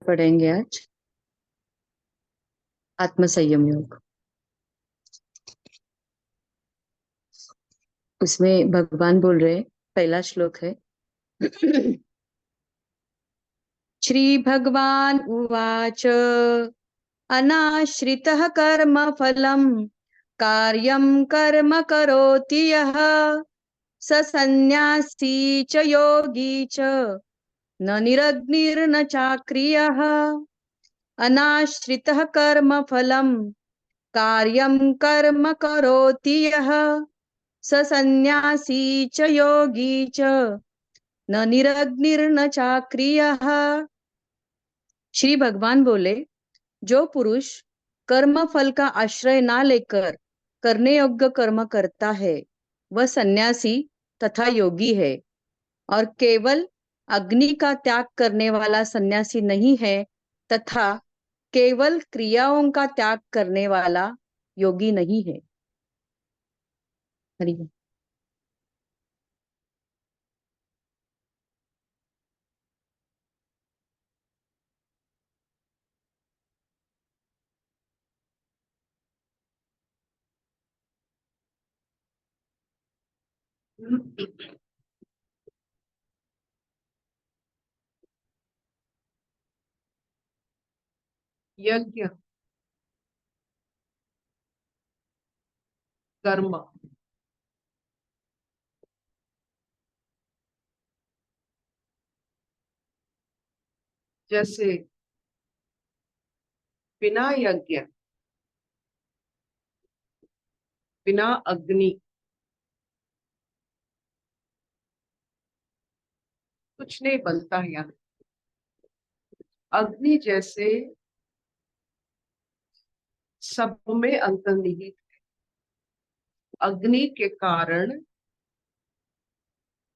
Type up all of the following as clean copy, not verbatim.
पढ़ेंगे आज आत्म संयम योग। उसमें भगवान बोल रहे हैं, पहला श्लोक है। श्री भगवान उवाच अनाश्रितः कर्म फलम् कार्यं कर्म करोति यः स सन्न्यासी च योगी च न निरग्निर्न चाक्रियः। अनाश्रितः कर्म फलम् कार्यं कर्म करोति यः स सन्न्यासी च योगी च न निरग्निर्न चाक्रियः। श्री भगवान बोले, जो पुरुष कर्म फल का आश्रय ना लेकर करने योग्य कर्म करता है वह सन्यासी तथा योगी है, और केवल अग्नि का त्याग करने वाला सन्यासी नहीं है तथा केवल क्रियाओं का त्याग करने वाला योगी नहीं है। हरि। यज्ञ कर्म जैसे बिना यज्ञ बिना अग्नि कुछ नहीं बनता है। यहाँ अग्नि जैसे सब में अंतर्निहित, अग्नि के कारण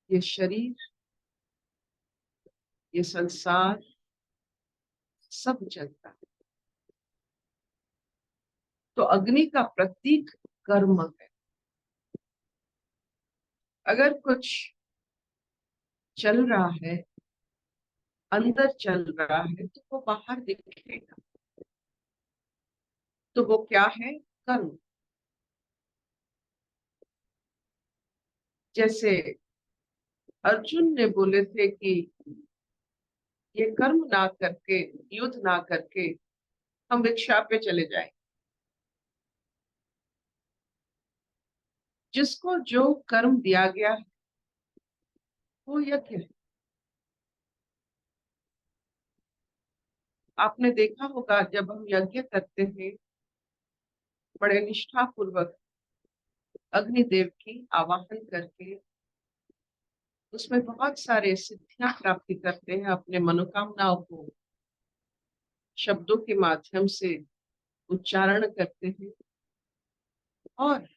ये शरीर, ये संसार सब चलता है। तो अग्नि का प्रतीक कर्म है। अगर कुछ चल रहा है, अंदर चल रहा है, तो वो बाहर दिखेगा। तो वो क्या है? कर्म। जैसे अर्जुन ने बोले थे कि ये कर्म ना करके, युद्ध ना करके हम भिक्षा पे चले जाएं। जिसको जो कर्म दिया गया है वो यज्ञ है। आपने देखा होगा जब हम यज्ञ करते हैं, बड़े निष्ठा पूर्वक अग्निदेव की आवाहन करके उसमें बहुत सारे सिद्धियां प्राप्ति करते हैं, अपने मनोकामनाओं को शब्दों के माध्यम से उच्चारण करते हैं। और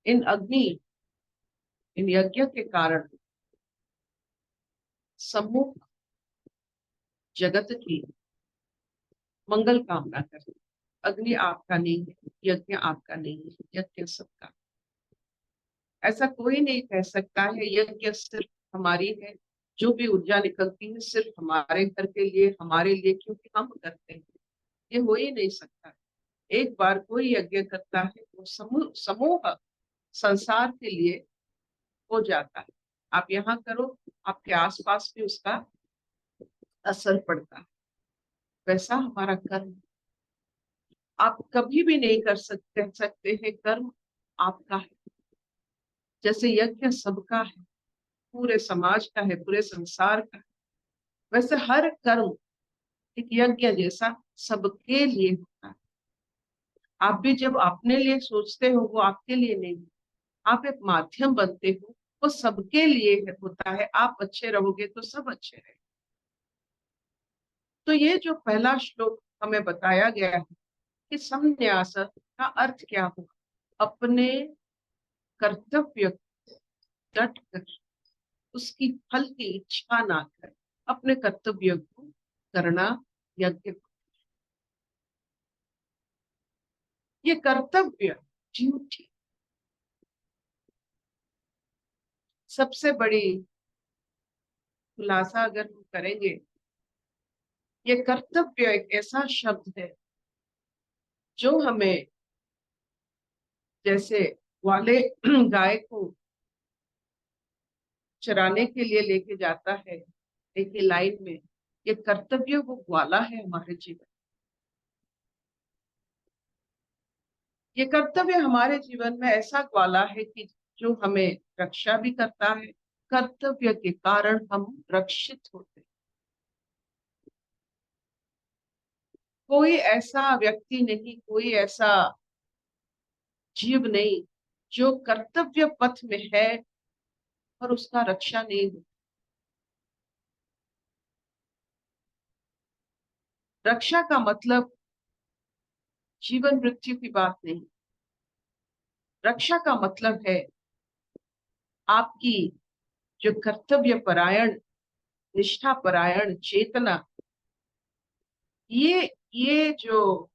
इन यज्ञ के कारण समूह जगत की मंगल कामना करते हैं। अग्नि आपका नहीं है, यज्ञ आपका नहीं है, यज्ञ सबका। ऐसा कोई नहीं कह सकता है यज्ञ सिर्फ हमारी है। जो भी ऊर्जा निकलती है सिर्फ हमारे घर के लिए, हमारे लिए, क्योंकि हम करते हैं। ये हो ही नहीं सकता। एक बार कोई यज्ञ करता है वो समूह समूह संसार के लिए हो जाता है। आप यहाँ करो, आपके आसपास भी उसका असर पड़ता है। वैसा हमारा कर्म। आप कभी भी नहीं कर सकते हैं कर्म आपका है। जैसे यज्ञ सबका है, पूरे समाज का है, पूरे संसार का है, वैसे हर कर्म एक यज्ञ जैसा सबके लिए होता है। आप भी जब अपने लिए सोचते हो वो आपके लिए नहीं, आप एक माध्यम बनते हो, वो सबके लिए होता है। आप अच्छे रहोगे तो सब अच्छे रहे। तो ये जो पहला श्लोक हमें बताया गया है कि संन्यास का अर्थ क्या होगा? अपने कर्तव्य डट कर, उसकी फल की इच्छा ना कर, अपने कर्तव्य को करना यज्ञ। ये कर्तव्य ड्यूटी सबसे बड़ी खुलासा अगर हम करेंगे ये कर्तव्य एक ऐसा शब्द है जो हमें, जैसे वाले गाय को चराने के लिए लेके जाता है एक ही लाइन में, ये कर्तव्य वो ग्वाला है हमारे जीवन। ये कर्तव्य हमारे जीवन में ऐसा ग्वाला है कि जो हमें रक्षा भी करता है। कर्तव्य के कारण हम रक्षित होते हैं। कोई ऐसा व्यक्ति नहीं, कोई ऐसा जीव नहीं जो कर्तव्य पथ में है और उसका रक्षा नहीं हो। रक्षा का मतलब जीवन मृत्यु की बात नहीं। रक्षा का मतलब है आपकी जो कर्तव्य परायण, निष्ठा परायण चेतना, ये जो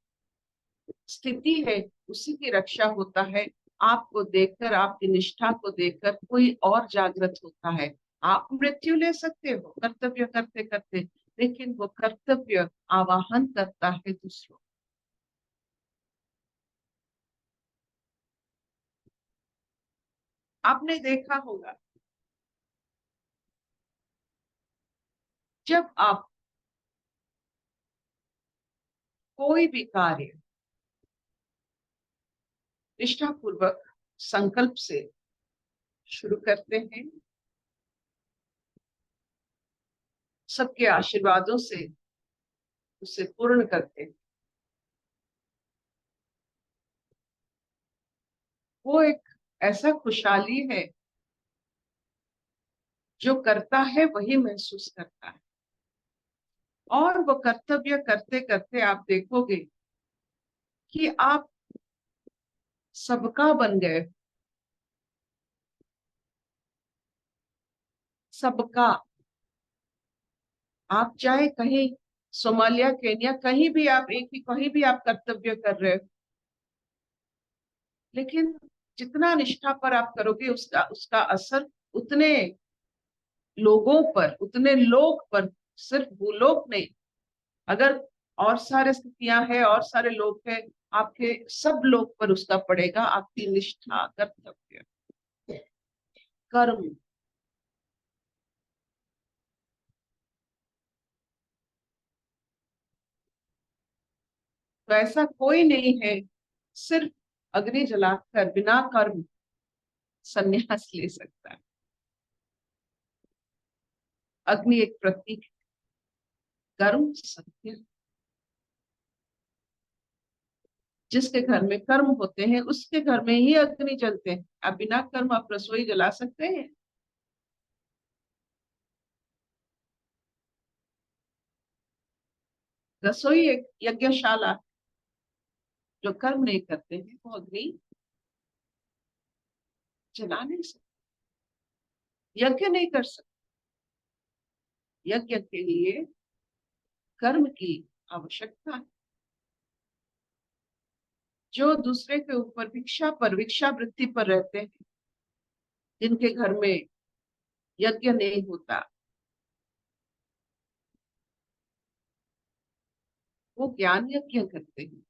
स्थिति है उसी की रक्षा होता है। आपको देखकर, आपकी निष्ठा को देखकर कोई और जागृत होता है। आप मृत्यु ले सकते हो कर्तव्य करते करते, लेकिन वो कर्तव्य आवाहन करता है दूसरों। आपने देखा होगा जब आप कोई भी कार्य निष्ठापूर्वक संकल्प से शुरू करते हैं, सबके आशीर्वादों से उसे पूर्ण करते हैं, वो एक ऐसा खुशहाली है जो करता है वही महसूस करता है। और वो कर्तव्य करते करते आप देखोगे कि आप सबका बन गए। सबका। आप चाहे कहीं सोमालिया, केन्या, कहीं भी आप एक ही कहीं भी आप कर्तव्य कर रहे हो, लेकिन जितना निष्ठा पर आप करोगे उसका उसका असर उतने लोगों पर, उतने लोग पर, सिर्फ भूलोक नहीं, अगर और सारे स्थितियां हैं और सारे लोग हैं, आपके सब लोग पर उसका पड़ेगा। आपकी निष्ठा, कर्तव्य, कर्म। तो ऐसा कोई नहीं है सिर्फ अग्नि जलाकर बिना कर्म संन्यास ले सकता है। अग्नि एक प्रतीक, कर्म सत्य। जिसके घर में कर्म होते हैं उसके घर में ही अग्नि जलते हैं। आप बिना कर्म आप रसोई जला सकते हैं? रसोई एक यज्ञशाला। जो कर्म नहीं करते हैं वो अग्नि जला नहीं सकते, यज्ञ नहीं कर सकते। यज्ञ के लिए कर्म की आवश्यकता है। जो दूसरे के ऊपर भिक्षा पर, भिक्षा वृत्ति पर रहते हैं, जिनके घर में यज्ञ नहीं होता, वो ज्ञान यज्ञ करते हैं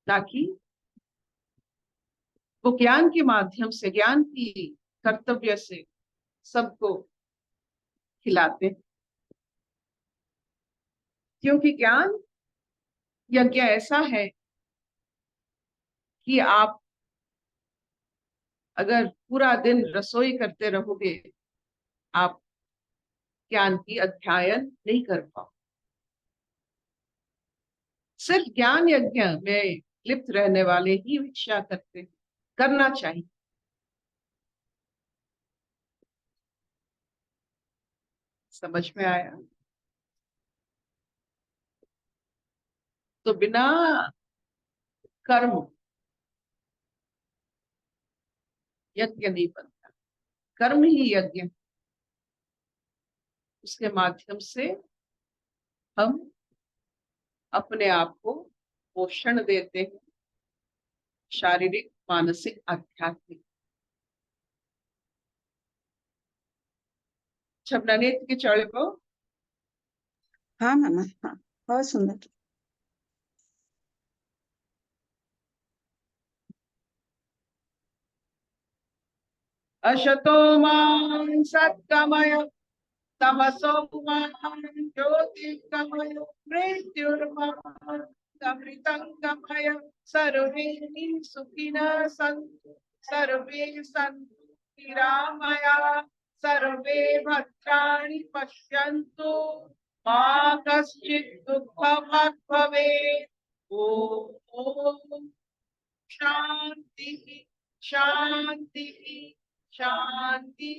ताकि वो ज्ञान के माध्यम से, ज्ञान की कर्तव्य से सबको खिलाते हैं। क्योंकि ज्ञान यज्ञ ऐसा है कि आप अगर पूरा दिन रसोई करते रहोगे, आप ज्ञान की अध्ययन नहीं कर पाओ। सिर्फ ज्ञान यज्ञ में लिप्त रहने वाले ही भिक्षा करते हैं। करना चाहिए। समझ में आया? तो बिना कर्म यज्ञ नहीं बनता। कर्म ही यज्ञ। उसके माध्यम से हम अपने आप को पोषण देते हैं, शारीरिक, मानसिक, आध्यात्मिक। छबनानेत के चढ़ को हाँ मामा, हाँ बहुत सुंदर। अशतो मां सत्कमय तमसो मां ज्योतिर्गमय मृत्युर्मामृतं गमय सर्वे सुखिनः सन्तु सर्वे सन्तु निरामया सर्वे भद्राणि पश्यन्तु मा कश्चित् दुःखभाग् भवेत्। ॐ शांति शांति शांति।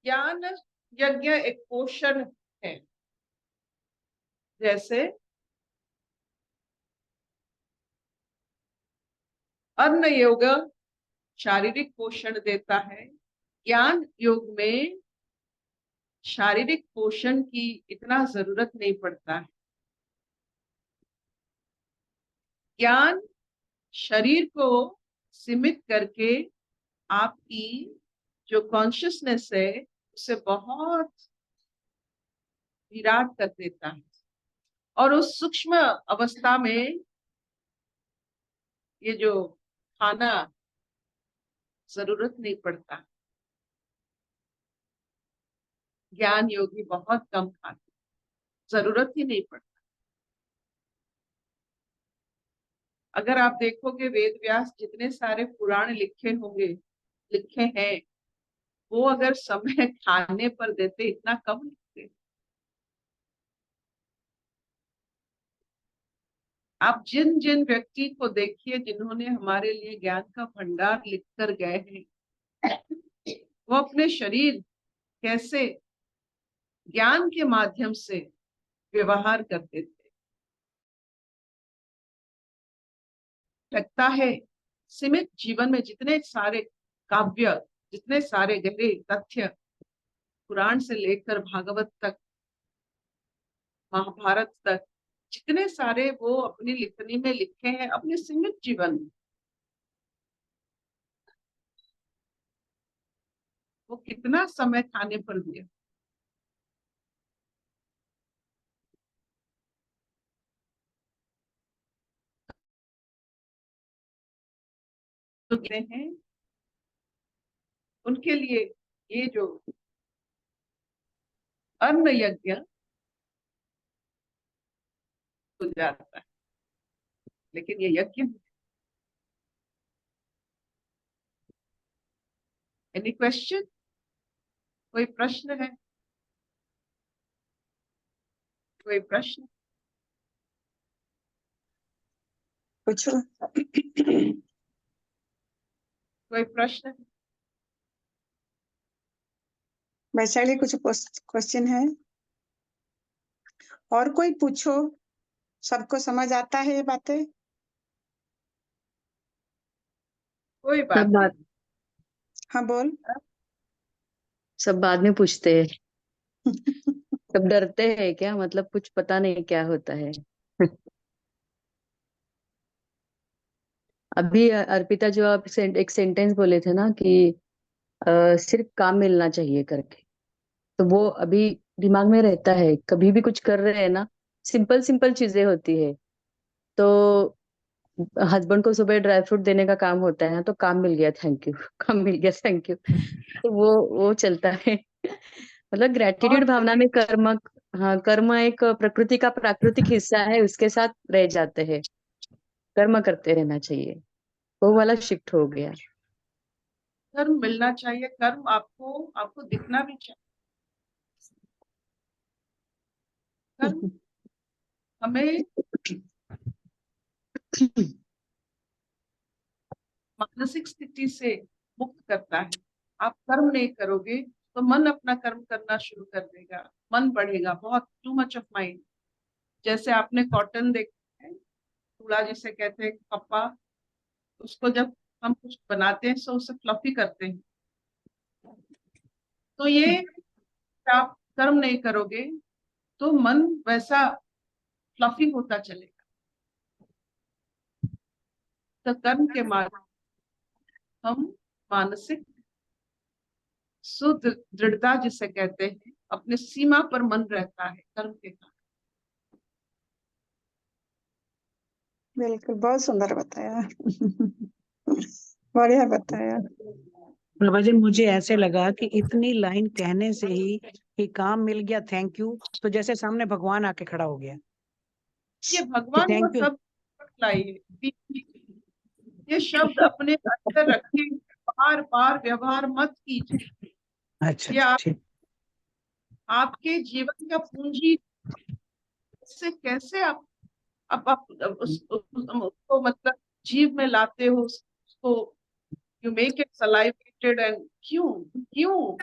ज्ञान यज्ञ एक पोषण है। जैसे अन्न योग शारीरिक पोषण देता है, ज्ञान योग में शारीरिक पोषण की इतना जरूरत नहीं पड़ता है। ज्ञान शरीर को सीमित करके आपकी जो कॉन्शियसनेस है उसे बहुत विराट कर देता है, और उस सूक्ष्म अवस्था में ये जो खाना जरूरत नहीं पड़ता। ज्ञान योगी बहुत कम खाते, जरूरत ही नहीं पड़ता। अगर आप देखोगे वेद व्यास जितने सारे पुराण लिखे हैं, वो अगर समय खाने पर देते इतना कम लिखते। आप जिन जिन व्यक्ति को देखिए जिन्होंने हमारे लिए ज्ञान का भंडार लिख कर गए हैं, वो अपने शरीर कैसे ज्ञान के माध्यम से व्यवहार करते थे। लगता है सीमित जीवन में जितने सारे काव्य, जितने सारे गहरे तथ्य पुराण से लेकर भागवत तक, महाभारत तक, जितने सारे वो अपनी लिखनी में लिखे हैं अपने सीमित जीवन में, वो कितना समय खाने पर दिया। तो कहते हैं उनके लिए ये जो अन्न यज्ञ हो जाता है, लेकिन ये यज्ञ। Any question? कोई प्रश्न है? कोई प्रश्न? पूछो। कोई प्रश्न? वैशाली कुछ क्वेश्चन है? और कोई पूछो, सबको समझ आता है ये बातें? कोई बात सब बात नहीं। हाँ बोल। सब बाद में पूछते हैं। सब डरते हैं क्या, मतलब कुछ पता नहीं क्या होता है। अभी अर्पिता जो आप एक सेंटेंस बोले थे ना कि सिर्फ काम मिलना चाहिए करके, तो वो अभी दिमाग में रहता है। कभी भी कुछ कर रहे हैं ना, सिंपल सिंपल चीजें होती है। तो हस्बैंड को सुबह ड्राई फ्रूट देने का काम होता है ना, तो काम मिल गया थैंक यू, काम मिल गया थैंक यू, तो वो चलता है। मतलब ग्रेटिट्यूड बहुत भावना में कर्म, हाँ कर्म एक प्रकृति का प्राकृतिक हिस्सा है, उसके साथ रह जाते हैं। कर्म करते रहना चाहिए, वो वाला शिफ्ट हो गया। कर्म मिलना चाहिए, कर्म आपको आपको दिखना भी चाहिए। कर्म हमें मानसिक स्थिति से मुक्त करता है। आप कर्म नहीं करोगे तो मन अपना कर्म करना शुरू कर देगा, मन बढ़ेगा बहुत, टू मच ऑफ माइंड। जैसे आपने कॉटन देखा है, तूड़ा जिसे कहते हैं कपड़ा, उसको जब हम कुछ बनाते हैं तो उसे फ्लफी करते हैं। तो ये आप कर्म नहीं करोगे तो मन वैसा फ्लफी होता चलेगा। तो कर्म के माध्यम हम मानसिक सुदृढ़ता जिसे कहते हैं, अपने सीमा पर मन रहता है कर्म के कारण। बिल्कुल, बहुत सुंदर बताया। बढ़िया बताया। प्रभा जी, मुझे ऐसे लगा कि इतनी लाइन कहने से ही कि काम मिल गया, थैंक यू, तो जैसे सामने भगवान आके खड़ा हो गया ये कि भगवान को थैंक यू। सब लाइए, ये शब्द अपने अंदर रखे, बार बार व्यवहार मत कीजिए। अच्छा ये ठीक। आपके जीवन का पूंजी से कैसे आप उसको मतलब जीव में लाते हो, उसको यू मेक इट सलाइवेटेड एंड क्यों क्यों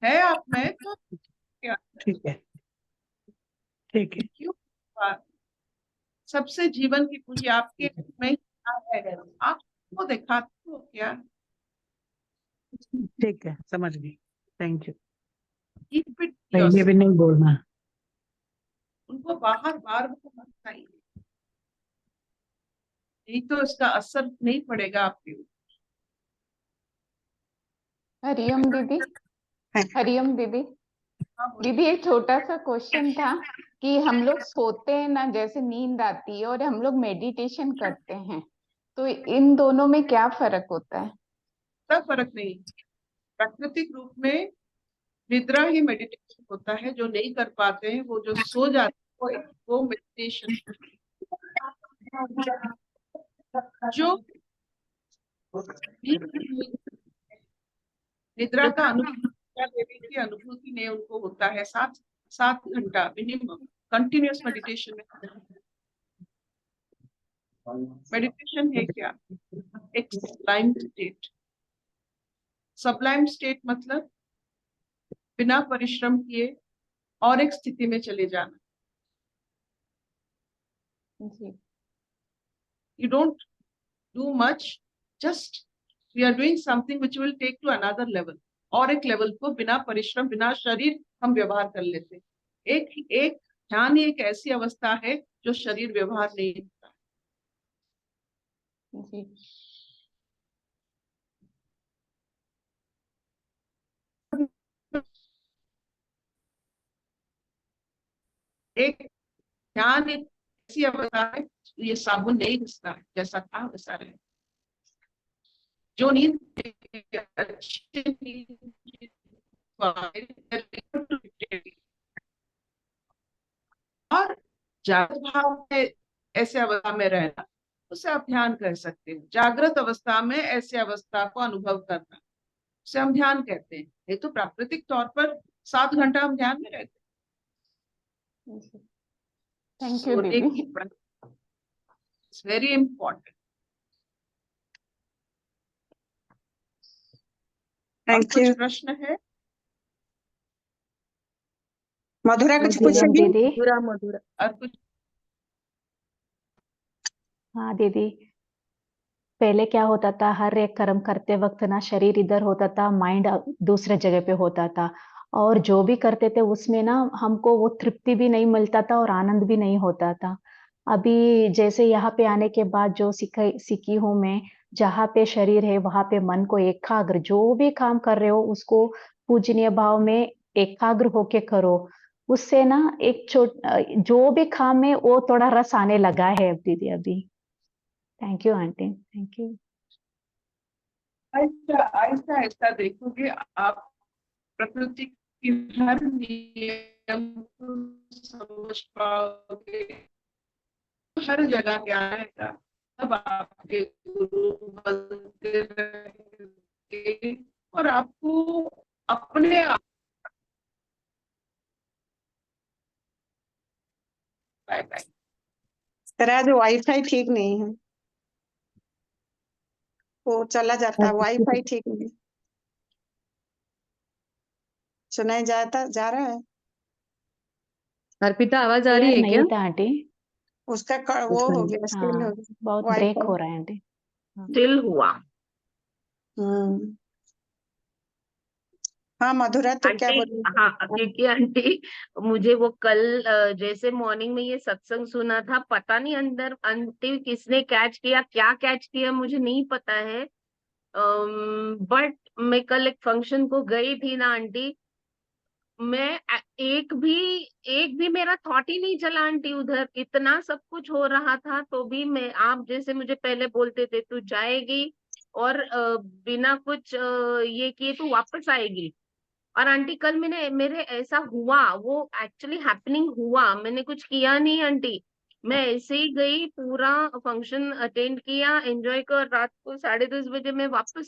है आप में तो क्या ठीक है, ठीक है, क्यों सबसे जीवन की पूंजी आपके में क्या है, आप उसको दिखाते हो क्या? ठीक है, समझ गई, थैंक यू। Keep it ये भी yourself. नहीं बोलना। उनको बाहर बार बार मत खाइए, नहीं तो इसका असर नहीं पड़ेगा आपके ऊपर। हरिओम दीदी। हरिओम दीदी। हाँ, बोलिए। दीदी एक छोटा सा क्वेश्चन था कि हम लोग सोते हैं ना, जैसे नींद आती है और हम लोग मेडिटेशन करते हैं, तो इन दोनों में क्या फर्क होता है? कोई फर्क नहीं। प्राकृतिक रूप में निद्रा ही मेडिटेशन होता है। जो नहीं कर पाते हैं, वो जो सो जाते हैं वो मेडिटेशन। जो निद्रा का अनुभूति की अनुभूति में उनको होता है 7 घंटा मिनिमम कंटिन्यूअस मेडिटेशन में। मेडिटेशन है क्या? एक सबलाइम स्टेट। सबलाइम स्टेट मतलब बिना परिश्रम किए और एक स्थिति में चले जाना। जी। You don't do much, just we are doing something which will take to another level. और एक लेवल को बिना परिश्रम, बिना शरीर हम व्यवहार कर लेते हैं। एक ध्यान ही एक ऐसी अवस्था है जो शरीर व्यवहार नहीं करता। जी। एक ध्यान एक ऐसी अवस्था है, ये साबुन नहीं घिसता है, जैसा था वैसा रहे। जो नींद अच्छी नींद और जागृत भाव में ऐसे अवस्था में रहना, उसे आप ध्यान कह सकते हैं। जागृत अवस्था में ऐसे अवस्था को अनुभव करना, उसे हम ध्यान कहते हैं। ये तो प्राकृतिक तौर पर 7 घंटा हम ध्यान में रहते हैं। थैंक यू सोने दीदी। की it's very important. Thank you. कुछ प्रश्न है? मधुरा कुछ मधुरा पूछेगी? दीदी, मधुरा और कुछ? हाँ दीदी, पहले क्या होता था, हर एक कर्म करते वक्त ना शरीर इधर होता था, माइंड दूसरे जगह पे होता था, और जो भी करते थे उसमें ना हमको वो तृप्ति भी नहीं मिलता था और आनंद भी नहीं होता था। अभी जैसे यहाँ पे आने के बाद जो सीखी हूँ मैं, जहाँ पे शरीर है वहां पे मन को एकाग्र, जो भी काम कर रहे हो उसको पूजनीय भाव में एकाग्र होके करो। उससे ना जो भी काम है वो थोड़ा रस आने लगा है अब दीदी अभी। Thank you aunty, thank you. ऐसा ऐसा देखोगे आप, प्रकृति की हर नियम को समझ पाओगे। हर जगह क्या आएगा, तब आपके गुरु बनते रहेंगे और आपको अपने आप। Bye bye. राज, वाईफाई ठीक नहीं है, वो चला जाता है, वाईफाई ठीक नहीं सुनाई जाता जा रहा है। अर्पिता, आवाज आ रही क्लियर है क्या? नहीं था आंटी। उसका वो हो गया, स्टिल हो हाँ, गया बहुत ब्रेक वाईफाई। हो रहा है आंटी। दिल हुआ। हम्म। हाँ मधुरा, तो क्या आंटी, बोल हाँ क्योंकि आंटी मुझे वो कल जैसे मॉर्निंग में ये सत्संग सुना था, पता नहीं अंदर आंटी किसने कैच किया, क्या कैच किया मुझे नहीं पता है, बट मैं कल एक फंक्शन को गई थी ना आंटी, मैं एक भी मेरा थॉट ही नहीं चला आंटी, उधर इतना सब कुछ हो रहा था तो भी मैं, आप जैसे मुझे पहले बोलते थे तू जाएगी और बिना कुछ ये किए तू वापस आएगी, और आंटी कल मेरे ऐसा हुआ, वो एक्चुअली हैपनिंग हुआ, मैंने कुछ किया नहीं आंटी, मैं ऐसे ही गई, पूरा फंक्शन अटेंड किया, एंजॉय कर, रात को 10:30 बजे मैं वापस